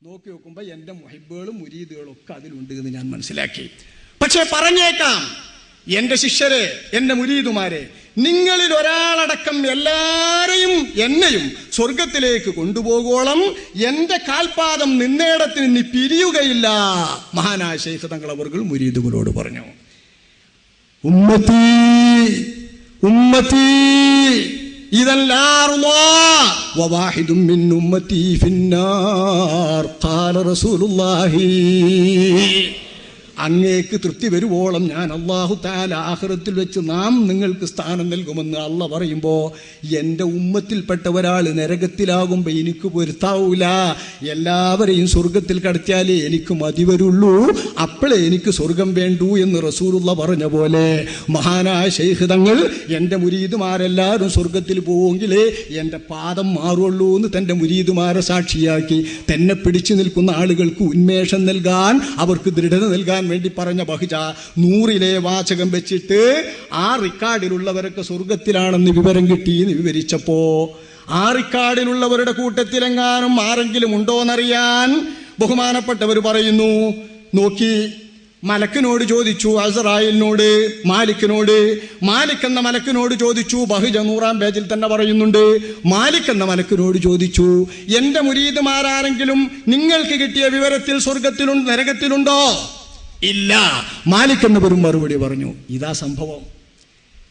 നോക്കി നോക്കുമ്പോൾ എൻ്റെ മുഹിബുകളും മുരീദുകളും ഒക്കെ അതിലുണ്ട് എന്ന് ഞാൻ മനസ്സിലാക്കി. പക്ഷേ പറഞ്ഞേക്കാം, എൻ്റെ ശിഷ്യരെ, എൻ്റെ മുരീദുമാരെ, നിങ്ങളിൽ ഒരാളടക്കം എല്ലാരെയും എന്നെയും സ്വർഗത്തിലേക്ക് കൊണ്ടുപോകോളം എൻ്റെ കാൽപാദം നിന്നേടത്ത് നിന്ന് പിരിയുകയില്ല. മഹാനായ ശൈഖ് തങ്ങൾ അവർകൾ മുരീദുകളോട് പറഞ്ഞു, ഉമ്മത്തി ഉമ്മത്തി ഇദൻ ലാ അർളാ വവാഹിദും മിൻ ഉമ്മത്തി ഫിന്നാർ ഖാല റസൂലുള്ളാഹി. അങ്ങേക്ക് തൃപ്തി വരുവോളം ഞാൻ അല്ലാഹു തആല ആഖിറത്തിൽ വെച്ച് നാം നിങ്ങൾക്ക് സ്ഥാനം നൽകുമെന്ന് അല്ല പറയുമ്പോൾ എൻ്റെ ഉമ്മത്തിൽപ്പെട്ട ഒരാൾ നരകത്തിലാകുമ്പോൾ എനിക്ക് പൊരുത്താവൂല. എല്ലാവരെയും സ്വർഗത്തിൽ കടത്തിയാലേ എനിക്ക് മതി വരുള്ളൂ, അപ്പോഴേ എനിക്ക് സ്വർഗം വേണ്ടൂ എന്ന് റസൂലുള്ള പറഞ്ഞ പോലെ മഹാനായ ശൈഖ് തങ്ങൾ എൻ്റെ മുരീദുമാരെല്ലാവരും സ്വർഗത്തിൽ പോവുമെങ്കിലേ എൻ്റെ പാദം മാറുള്ളൂ എന്ന് തൻ്റെ മുരീദുമാരെ സാക്ഷിയാക്കി തന്നെ പിടിച്ചു നിൽക്കുന്ന ആളുകൾക്ക് ഉന്മേഷം നൽകാൻ, അവർക്ക് ദൃഢത നൽകാൻ വേണ്ടി പറഞ്ഞ ബഹുജ 100 വാചകം വെച്ചിട്ട് ആ റിക്കാർഡിലുള്ളവരൊക്കെ സ്വർഗത്തിലാണെന്ന് വിവരം കിട്ടിയെന്ന് വിവരിച്ചപ്പോ ആ റിക്കാർഡിലുള്ളവരുടെ കൂട്ടത്തിലെങ്ങാനും ആരെങ്കിലും ഉണ്ടോന്നറിയാൻ ബഹുമാനപ്പെട്ടവർ പറയുന്നു, നോക്കി മലക്കിനോട് ചോദിച്ചു, അസ്റായിലിനോട്, മാലിക് എന്ന മലക്കിനോട് ചോദിച്ചു. ബഹുജ 100-ാം പേജിൽ തന്നെ പറയുന്നുണ്ട്, മാലിക് എന്ന മലക്കിനോട് ചോദിച്ചു, എൻ്റെ മുരീദുമാരാരെങ്കിലും നിങ്ങൾക്ക് കിട്ടിയ വിവരത്തിൽ സ്വർഗത്തിലുണ്ട് നരകത്തിലുണ്ടോ? ഇല്ല. മാലിക് എന്നവരും മറുപടി പറഞ്ഞു. ഇതാ സംഭവം.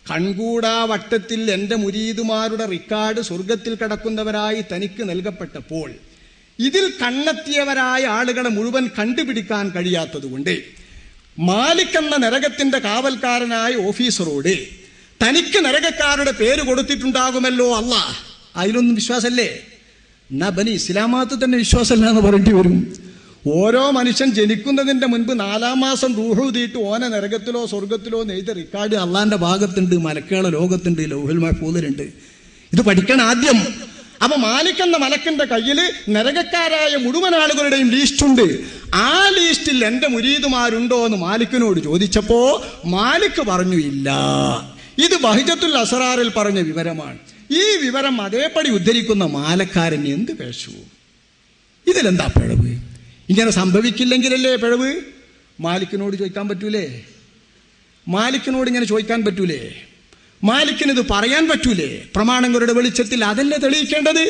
കൺകൂടാ വട്ടത്തിൽ എൻ്റെ മുരീദുമാരുടെ റിക്കാർഡ് സ്വർഗത്തിൽ കടക്കുന്നവരായി തനിക്ക് നൽകപ്പെട്ടപ്പോൾ ഇതിൽ കണ്ണെത്തിയവരായ ആളുകളെ മുഴുവൻ കണ്ടുപിടിക്കാൻ കഴിയാത്തതുകൊണ്ട് മാലിക് എന്ന നരകത്തിന്റെ കാവൽക്കാരനായ ഓഫീസറോട് തനിക്ക് നരകക്കാരുടെ പേര് കൊടുത്തിട്ടുണ്ടാകുമല്ലോ അല്ലാഹ്, അതിലൊന്നും വിശ്വാസമല്ലേ? എന്നാ ബനി ഇസ്ലാമാത്ത് തന്നെ വിശ്വാസമല്ല എന്ന് പറയേണ്ടി വരും. ഓരോ മനുഷ്യൻ ജനിക്കുന്നതിൻ്റെ മുൻപ് 4-ാം മാസം റൂഹ് ഊതിയിട്ട് ഓനെ നരകത്തിലോ സ്വർഗത്തിലോ നെയ്ത റിക്കാർഡ് അള്ളാന്റെ ഭാഗത്തുണ്ട്, മലക്കുകളുടെ ലോകത്തുണ്ട്, ലൗഹുൽ മഹ്ഫൂദിലുണ്ട്. ഇത് പഠിക്കണം ആദ്യം. അപ്പൊ മാലിക് എന്ന മലക്കിന്റെ കയ്യിൽ നരകക്കാരായ മുഴുവൻ ആളുകളുടെയും ലിസ്റ്റുണ്ട്. ആ ലിസ്റ്റിൽ എൻ്റെ മുരീദുമാരുണ്ടോ എന്ന് മാലിക്കിനോട് ചോദിച്ചപ്പോ മാലിക് പറഞ്ഞു ഇല്ല. ഇത് ബഹിജത്തുൽ അസ്റാറിൽ പറഞ്ഞ വിവരമാണ്. ഈ വിവരം അതേപടി ഉദ്ധരിക്കുന്ന മാലക്കാരൻ എന്ത് പേശു? ഇതിലെന്താ പിഴവ്? ഇങ്ങനെ സംഭവിക്കില്ലെങ്കിലല്ലേ പിഴവ്? മാലിക്കിനോട് ചോദിക്കാൻ പറ്റൂലേ? മാലിക്കിനോട് ഇങ്ങനെ ചോദിക്കാൻ പറ്റൂലേ? മാലിക്കിന് ഇത് പറയാൻ പറ്റൂലേ? പ്രമാണങ്ങളുടെ വെളിച്ചത്തിൽ അതല്ലേ തെളിയിക്കേണ്ടത്?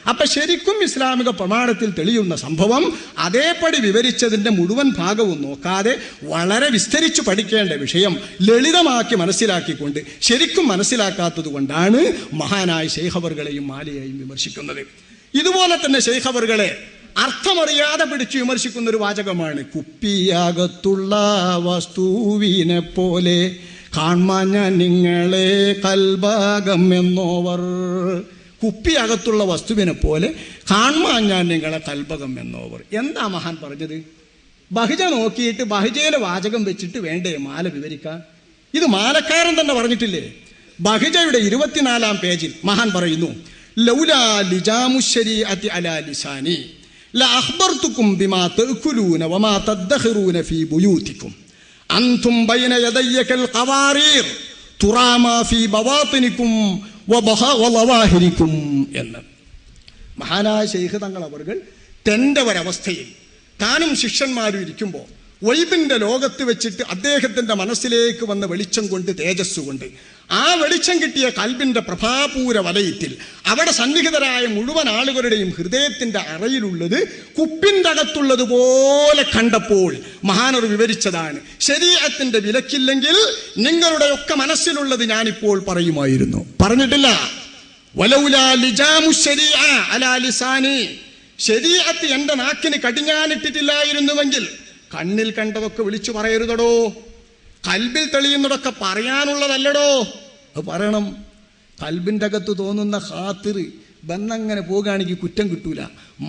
അപ്പൊ ശരിക്കും ഇസ്ലാമിക പ്രമാണത്തിൽ തെളിയുന്ന സംഭവം അതേപടി വിവരിച്ചതിന്റെ മുഴുവൻ ഭാഗവും നോക്കാതെ വളരെ വിസ്തരിച്ചു പഠിക്കേണ്ട വിഷയം ലളിതമാക്കി മനസ്സിലാക്കിക്കൊണ്ട് ശരിക്കും മനസ്സിലാക്കാത്തത് കൊണ്ടാണ് മഹാനായ ശൈഖ് അവർകളെയും മാലിയെയും വിമർശിക്കുന്നത്. ഇതുപോലെ തന്നെ ശൈഖ് അവർകളെ അർത്ഥമറിയാതെ പിടിച്ചു വിമർശിക്കുന്ന ഒരു വാചകമാണ്, കുപ്പിയകത്തുള്ള വസ്തുവിനെ പോലെ കാൺമാൻ ഞാൻ നിങ്ങളെ കൽഭാഗം എന്നോവർ. കുപ്പിയകത്തുള്ള വസ്തുവിനെ പോലെ കാൺമാൻ ഞാൻ നിങ്ങളെ കൽഭകം എന്നോവർ. എന്താ മഹാൻ പറഞ്ഞത്? ബഹിജ നോക്കിയിട്ട് ബഹിജയിലെ വാചകം വെച്ചിട്ട് വേണ്ടേ മാല വിവരിക്കാൻ? ഇത് മാലക്കാരൻ തന്നെ പറഞ്ഞിട്ടില്ലേ? ബഹിജയുടെ 24-ാം പേജിൽ മഹാൻ പറയുന്നു, ലൗലാ ലിജാമു ശരീഅത്തി അലാ ലിസാനി ലഅഖ്ബർതുകും ബിമാ തഅകുലൂന വമാ തദ്ഖിറൂന ഫീ ബുയൂതികും അൻതും ബൈന യദയ്യ കൽ ഖവാരീർ തുറാമാ ഫീ ബവാതിനികും വളവാഹിരികും എന്ന് മഹാനായ ശൈഖ് തങ്ങൾ അവർകൾ തന്റെ ഒരവസ്ഥയിൽ താനും ശിഷ്യന്മാരും ഇരിക്കുമ്പോൾ വൈബിന്റെ ലോകത്ത് വെച്ചിട്ട് അദ്ദേഹത്തിന്റെ മനസ്സിലേക്ക് വന്ന വെളിച്ചം കൊണ്ട്, തേജസ് കൊണ്ട്, ആ വെളിച്ചം കിട്ടിയ കൽബിന്റെ പ്രഭാപൂര വലയത്തിൽ അവിടെ സന്നിഹിതരായ മുഴുവൻ ആളുകളുടെയും ഹൃദയത്തിന്റെ അറയിലുള്ളത് കുപ്പിന്റെ അകത്തുള്ളതുപോലെ കണ്ടപ്പോൾ മഹാനർ വിവരിച്ചതാണ്, ശരീഅത്തിന്റെ വിലക്കില്ലെങ്കിൽ നിങ്ങളുടെ ഒക്കെ മനസ്സിലുള്ളത് ഞാനിപ്പോൾ പറയുമായിരുന്നു. പറഞ്ഞിട്ടില്ല, വലൗലാ ലിജാമു ശരീഅ അലാ ലിസാനി, ശരീഅത്ത് എന്റെ നാക്കിന് കടിഞ്ഞാനിട്ടിട്ടില്ലായിരുന്നുവെങ്കിൽ കണ്ണിൽ കണ്ടതൊക്കെ വിളിച്ചു പറയരുതടോ, കൽബിൽ തെളിയുന്നതൊക്കെ പറയാനുള്ളതല്ലടോ. അത് പറയണം. കൽബിൻ്റെ അകത്ത് തോന്നുന്ന ഖാത്തിർ ബന്നങ്ങനെ പോകുകയാണെങ്കിൽ കുറ്റം കിട്ടൂല.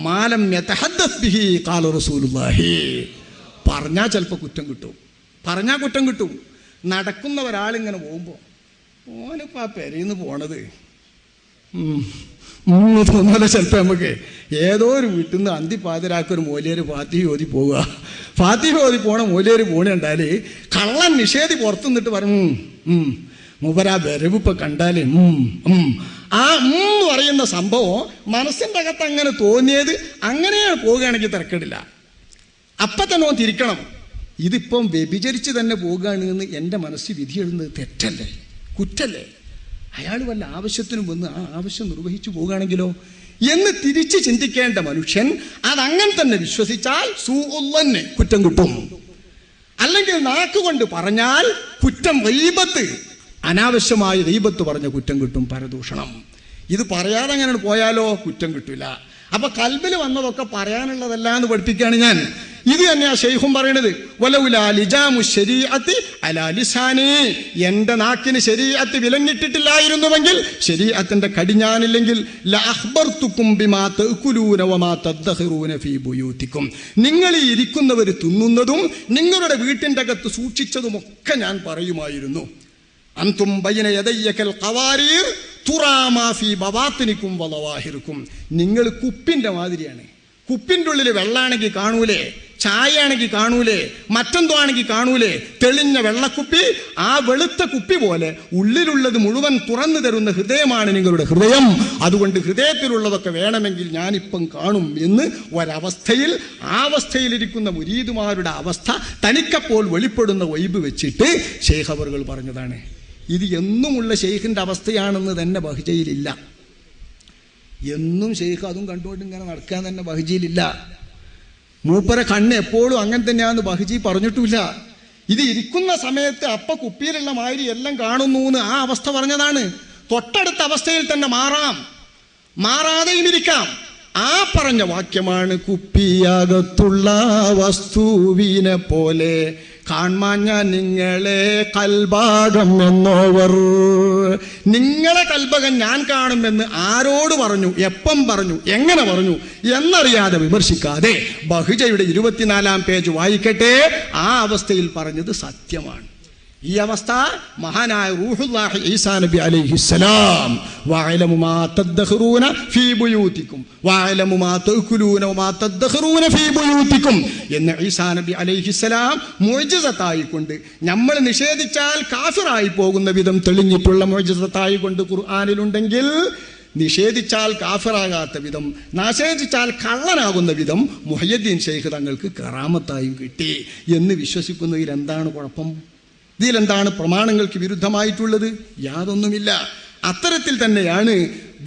മാലം യതഹദ്ദസ് ബിഹി ഖാല റസൂലുള്ളാഹി, പറഞ്ഞാൽ ചിലപ്പോൾ കുറ്റം കിട്ടും, പറഞ്ഞാൽ കുറ്റം കിട്ടും. നടക്കുന്ന ഒരാളിങ്ങനെ പോകുമ്പോൾ ഓനിപ്പോൾ ആ പെരയിന്ന് പോണത് തോന്നുമല്ലോ ചിലപ്പോൾ നമുക്ക് ഏതോ ഒരു വീട്ടിൽ നിന്ന് അന്തിപ്പാതിരാക്കൊരു മൂലേര് ഫാത്തിഹ ഓതി പോവുക. ഫാത്തിഹ ഓതി പോണ മൂലേര് പോണുണ്ടാല് കള്ളൻ നിഷേധി പുറത്തു നിന്നിട്ട് പറഞ്ഞു, മൂപ്പരാ വരവ് ഇപ്പം കണ്ടാല് ആ എന്ന് പറയുന്ന സംഭവം മനസ്സിൻ്റെ അകത്ത് അങ്ങനെ തോന്നിയത് അങ്ങനെയാണ് പോവുകയാണെങ്കിൽ തിരക്കിടില്ല. അപ്പം തന്നെ ഓൻ തിരിക്കണം. ഇതിപ്പം വ്യഭിചരിച്ച് തന്നെ പോകുകയാണ് എന്ന് എൻ്റെ മനസ്സിൽ വിധി എഴുതുന്നത് തെറ്റല്ലേ, കുറ്റല്ലേ? അയാൾ വല്ല ആവശ്യത്തിനും വന്ന് ആ ആവശ്യം നിർവഹിച്ചു പോകുകയാണെങ്കിലോ എന്ന് തിരിച്ച് ചിന്തിക്കേണ്ട മനുഷ്യൻ അതങ്ങനെ തന്നെ വിശ്വസിച്ചാൽ സൂഉല്ലന്നെ കുറ്റം കിട്ടും. അല്ലെങ്കിൽ നാക്കുകൊണ്ട് പറഞ്ഞാൽ കുറ്റം ഗീബത്ത്, അനാവശ്യമായ ഗീബത്ത് പറഞ്ഞ കുറ്റം കിട്ടും, പരദൂഷണം. ഇത് പറയാതെ അങ്ങനെ പോയാലോ കുറ്റം കിട്ടില്ല. അപ്പൊ കൽബിൽ വന്നതൊക്കെ പറയാനുള്ളതല്ല എന്ന് പഠിപ്പിക്കുകയാണ് ഞാൻ. ഇത് തന്നെയാ ശൈഖും പറയണത്. വലൗലാ ലിജാമു ശരീഅത്തി അലാ ലിസാനി, എന്റെ നാക്കിന് ശരീഅത്ത് വിലങ്ങിട്ടിട്ടില്ലായിരുന്നുവെങ്കിൽ, ശരീഅത്തിന്റെ കടിഞ്ഞാനില്ലെങ്കിൽ, ലഅഖ്ബർതുകും ബിമാ തഅകുലൂന വമാ തദ്ഖിറൂന ഫീ ബുയൂതികും, നിങ്ങൾ ഈ ഇരിക്കുന്നവർ തിന്നുന്നതും നിങ്ങളുടെ വീട്ടിൻ്റെ അകത്ത് സൂക്ഷിച്ചതുമൊക്കെ ഞാൻ പറയുമായിരുന്നു. അൻതും ബൈന യദയ്യകൽ ഖവാരീർ തുറാമാ ഫീ ബവാത്തിനികും വളവാഹിറുകും, നിങ്ങൾ കുപ്പിൻ്റെ മാതിരിയാണ്. കുപ്പിൻ്റെ ഉള്ളിൽ വെള്ളാണെങ്കിൽ കാണൂലേ, ചായ ആണെങ്കിൽ കാണൂലേ, മറ്റെന്തോ ആണെങ്കിൽ കാണൂലേ, തെളിഞ്ഞ വെള്ളക്കുപ്പി. ആ വെളുത്ത കുപ്പി പോലെ ഉള്ളിലുള്ളത് മുഴുവൻ തുറന്നു തരുന്ന ഹൃദയമാണ് നിങ്ങളുടെ ഹൃദയം. അതുകൊണ്ട് ഹൃദയത്തിലുള്ളതൊക്കെ വേണമെങ്കിൽ ഞാനിപ്പം കാണും എന്ന് ഒരവസ്ഥയിൽ, ആ അവസ്ഥയിലിരിക്കുന്ന മുരീദുമാരുടെ അവസ്ഥ തനിക്കപ്പോൾ വെളിപ്പെടുന്ന വൈബ് വെച്ചിട്ട് ശൈഖ് അവറുകൾ പറഞ്ഞതാണ്. ഇത് എന്നുമുള്ള ശൈഖിൻ്റെ അവസ്ഥയാണെന്ന് തന്നെ ബഹ്ജയിലില്ല. എന്നും ശൈഖ് അതും കണ്ടുകൊണ്ട് ഇങ്ങനെ നടക്കാൻ തന്നെ ബഹ്ജയിലില്ല. മൂപ്പരെ കണ്ണ് എപ്പോഴും അങ്ങനെ തന്നെയാണെന്ന് ബഹ്ജി പറഞ്ഞിട്ടില്ല. ഇത് ഇരിക്കുന്ന സമയത്ത് അപ്പ കുപ്പിയിലുള്ള മാതിരി എല്ലാം കാണുന്നു എന്ന് ആ അവസ്ഥ പറഞ്ഞതാണ്. തൊട്ടടുത്ത അവസ്ഥയിൽ തന്നെ മാറാം, മാറാതെയും ഇരിക്കാം. ആ പറഞ്ഞ വാക്യമാണ് കുപ്പിയകത്തുള്ള വസ്തുവിനെ പോലെ കാൺമാൻ ഞാൻ നിങ്ങളെ കൽഭാഗം എന്നോവർ. നിങ്ങളെ കൽഭകം ഞാൻ കാണുമെന്ന് ആരോട് പറഞ്ഞു, എപ്പം പറഞ്ഞു, എങ്ങനെ പറഞ്ഞു എന്നറിയാതെ വിമർശിക്കാതെ ബഹ്ജയുടെ 24-ാം പേജ് വായിക്കട്ടെ. ആ അവസ്ഥയിൽ പറഞ്ഞത് സത്യമാണ്. ഈ അവസ്ഥ മഹാനായ റൂഹുല്ലാഹി ഈസാ നബി അലൈഹിസ്സലാം വഅലമു മാ തദ്ഖിറൂന ഫീ ബുയൂതികും വഅലമു മാ തഅകുലൂന വമാ തദ്ഖിറൂന ഫീ ബുയൂതികും എന്ന് ഈസാ നബി അലൈഹിസ്സലാം മുഅ്ജിസത്തായി കൊണ്ട്, നമ്മൾ നിഷേധിച്ചാൽ കാഫിറായി പോകുന്ന വിധം തെളിഞ്ഞിട്ടുള്ള മുഅ്ജിസത്തായി കൊണ്ട് ഖുർആനിലുണ്ടെങ്കിൽ, നിഷേധിച്ചാൽ കാഫിറാകാത്ത വിധം, നിഷേധിച്ചാൽ കള്ളനാകുന്ന വിധം മുഹയ്യദ്ദീൻ ശൈഖ് തങ്ങൾക്ക് കറാമത്തായും കിട്ടി എന്ന് വിശ്വസിക്കുന്നതിൽ എന്താണ് കുഴപ്പം? ഇതിലെന്താണ് പ്രമാണങ്ങൾക്ക് വിരുദ്ധമായിട്ടുള്ളത്? യാതൊന്നുമില്ല. അത്തരത്തിൽ തന്നെയാണ്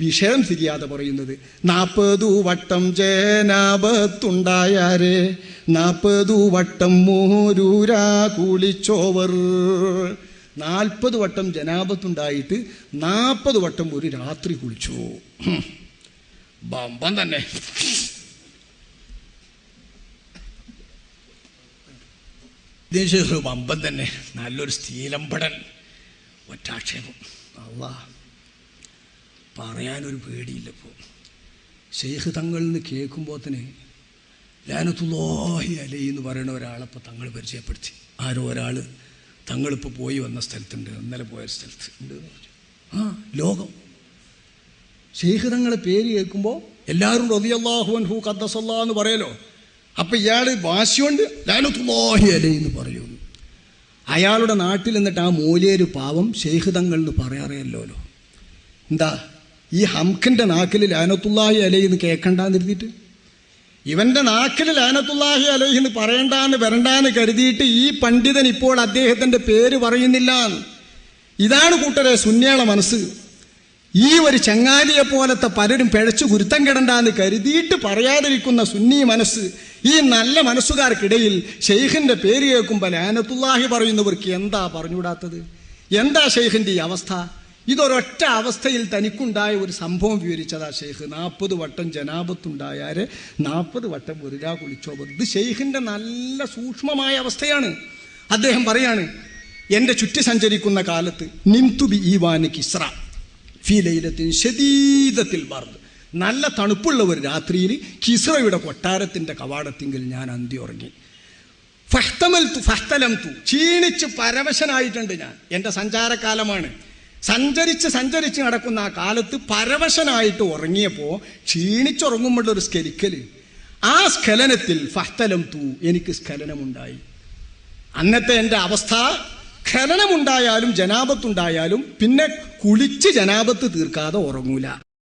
വിഷയം തിരിയാതെ പറയുന്നത്. 40 വട്ടം ജനാബത്തുണ്ടായാരെ 40 വട്ടം മോരൂരാ കുളിച്ചോവർ. 40 വട്ടം ജനാബത്തുണ്ടായിട്ട് 40 വട്ടം ഒരു രാത്രി കുളിച്ചു. ബമ്പം തന്നെ. ബമ്പം തന്നെ. നല്ലൊരു സ്ഥീലമ്പടൻ, ഒറ്റാക്ഷേപം. അല്ലാ, പറയാനൊരു പേടിയില്ലപ്പോൾ. ശൈഖ് തങ്ങളിൽ നിന്ന് കേൾക്കുമ്പോൾ തന്നെ ലഅനത്തുല്ലാഹി അലൈഹി എന്ന് പറയുന്ന ഒരാളപ്പോൾ തങ്ങൾ പരിചയപ്പെടുത്തി. ആരോ ഒരാൾ തങ്ങളിപ്പോൾ പോയി വന്ന സ്ഥലത്തുണ്ട്, ഇന്നലെ പോയ സ്ഥലത്ത് ഉണ്ട് എന്ന് പറഞ്ഞു. ലോകം ശൈഖ് തങ്ങളെ പേര് കേൾക്കുമ്പോൾ എല്ലാവരും റളിയല്ലാഹു അൻഹു ഖദ്ദസല്ലാഹു എന്ന് പറയലോ. അപ്പം ഇയാൾ വാശിയുണ്ട് ലഅനത്തുല്ലാഹി അലൈഹി എന്ന് പറയുന്നു. അയാളുടെ നാട്ടിൽ എന്നിട്ട് ആ മൂലേര് പാവം ശൈഖ് തങ്ങൾ എന്ന് പറയാറിയല്ലോ. എന്താ ഈ ഹംഖിൻ്റെ നാക്കിൽ ലഅനത്തുല്ലാഹി അലൈഹി എന്ന് കേൾക്കണ്ടെന്ന് കരുതിയിട്ട്, ഇവൻ്റെ നാക്കിൽ ലഅനത്തുല്ലാഹി അലൈഹി എന്ന് പറയണ്ടെന്ന് വരണ്ടെന്ന് കരുതിയിട്ട് ഈ പണ്ഡിതൻ ഇപ്പോൾ അദ്ദേഹത്തിൻ്റെ പേര് പറയുന്നില്ല. ഇതാണ് കൂട്ടരെ സുന്നിയുടെ മനസ്സ്. ഈ ഒരു ചങ്ങാലിയെ പോലത്തെ പലരും പിഴച്ചു ഗുരുത്തം കിടണ്ടെന്ന് കരുതിയിട്ട് പറയാതിരിക്കുന്ന സുന്നി മനസ്സ്. ഈ നല്ല മനസ്സുകാർക്കിടയിൽ ഷെയ്ഖിൻ്റെ പേര് കേൾക്കുമ്പോൾ ലഅനത്തുല്ലാഹി പറയുന്നവർക്ക് എന്താ പറഞ്ഞുകൂടാത്തത്? എന്താ ഷെയ്ഖിൻ്റെ ഈ അവസ്ഥ? ഇതൊരൊറ്റ അവസ്ഥയിൽ തനിക്കുണ്ടായ ഒരു സംഭവം വിവരിച്ചതാ ഷെയ്ഖ്. 40 വട്ടം ജനാബത്തുണ്ടായാല് 40 വട്ടം വെറുതെ കുളിച്ചോ. ഇത് ഷെയ്ഖിൻ്റെ നല്ല സൂക്ഷ്മമായ അവസ്ഥയാണ്. അദ്ദേഹം പറയാണ്, എൻ്റെ ചുറ്റി സഞ്ചരിക്കുന്ന കാലത്ത് നിംതു ബി ഈവാനി കിസ്റ ഫീ ലൈലത്തിൻ ശദീദത്തിൽ ബർദ്, നല്ല തണുപ്പുള്ള ഒരു രാത്രിയിൽ കിസ്റയുടെ കൊട്ടാരത്തിൻ്റെ കവാടത്തിങ്കിൽ ഞാൻ അന്തി ഉറങ്ങി. ഫഹ്തലംതു, ക്ഷീണിച്ച് പരവശനായിട്ടുണ്ട് ഞാൻ. എൻ്റെ സഞ്ചാരകാലമാണ്. സഞ്ചരിച്ച് നടക്കുന്ന ആ കാലത്ത് പരവശനായിട്ട് ഉറങ്ങിയപ്പോൾ ക്ഷീണിച്ചുറങ്ങുമ്പോഴൊരു സ്കലിക്കൽ. ആ സ്ഖലനത്തിൽ ഫഹ്തലംതു, എനിക്ക് സ്ഖലനമുണ്ടായി. അന്നത്തെ എൻ്റെ അവസ്ഥ, ഖലനമുണ്ടായാലും ജനാബത്തുണ്ടായാലും പിന്നെ കുളിച്ച് ജനാപത്ത് തീർക്കാതെ ഉറങ്ങൂല.